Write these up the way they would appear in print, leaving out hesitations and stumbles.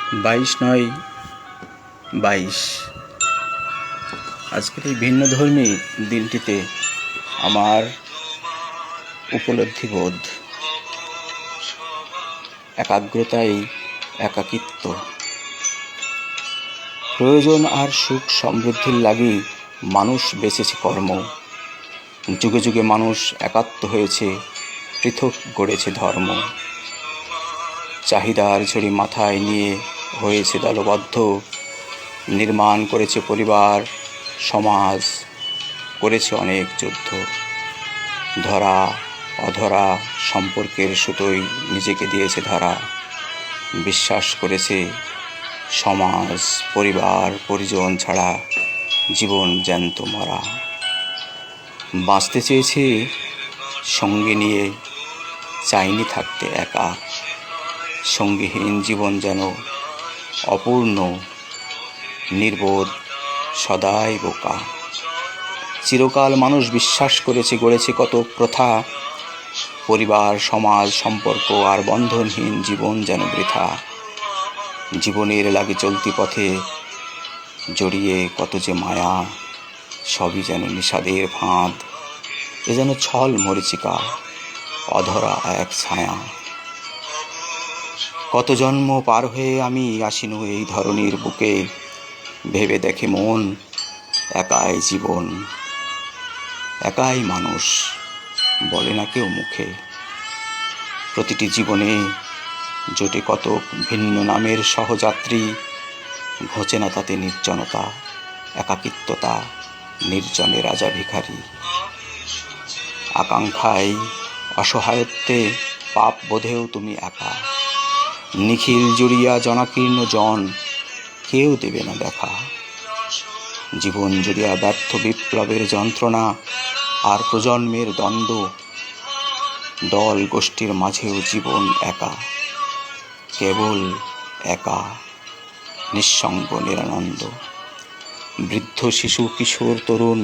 22/9/22 আজকের এই ভিন্নধর্মী দিনটিতে আমার উপলব্ধিবোধ, একাগ্রতাই একাকিত্ব। প্রয়োজন আর সুখ সমৃদ্ধির লাগি মানুষ বেঁচেছে কর্ম। যুগে যুগে মানুষ একাত্ম হয়েছে, পৃথক গড়েছে ধর্ম। চাহিদার ঝুড়ি মাথায় নিয়ে হয়েছে দলবদ্ধ, নির্মাণ করেছে পরিবার, সমাজ, করেছে অনেক যুদ্ধ। ধরা অধরা সম্পর্কের সুতোয় নিজেকে দিয়েছে ধরা। বিশ্বাস করেছে সমাজ, পরিবার, পরিজন ছাড়া জীবন জ্যান্ত মরা। বাঁচতে চেয়েছে সঙ্গে নিয়ে, চাইনি থাকতে একা। সঙ্গীহীন জীবন যেন অপূর্ণ, নির্বোধ, সদাই বোকা। চিরকাল মানুষ বিশ্বাস করেছে, গড়েছে কত প্রথা। পরিবার, সমাজ, সম্পর্ক আর বন্ধনহীন জীবন যেন বৃথা। জীবনের লাগে চলতি পথে জড়িয়ে কত যে মায়া, সবই যেন নিষাদের ফাঁদ। এ যেন ছল মরীচিকা, অধরা এক ছায়া। কত জন্ম পার হয়ে আমি আসিনু এই ধরনীর বুকে। ভেবে দেখে মন, একাই জীবন, একাই মানুষ, বলে না কেউ মুখে। প্রতিটি জীবনে জোটে কত ভিন্ন নামের সহযাত্রী। ঘোচে না তাতে নির্জনতা, একাকিত্বতা, নির্জনে রাজা ভিখারি। আকাঙ্ক্ষায়, অসহায়ত্বে, পাপ বোধেও তুমি একা। নিখিল জুড়িয়া জনাকীর্ণ জন, কেউ দেবে না দেখা। জীবন জুড়িয়া ব্যর্থ বিপ্লবের যন্ত্রণা আর প্রজন্মের দ্বন্দ্ব। দল গোষ্ঠীর মাঝেও জীবন একা, কেবল একা, নিঃসঙ্গ নিরানন্দ। বৃদ্ধ, শিশু, কিশোর, তরুণ,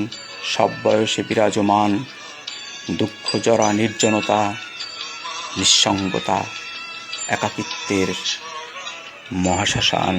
সব বয়সে বিরাজমান। দুঃখ জরা নির্জনতা, নিঃসঙ্গতা, একাকিত্বের মহাশ্মশান।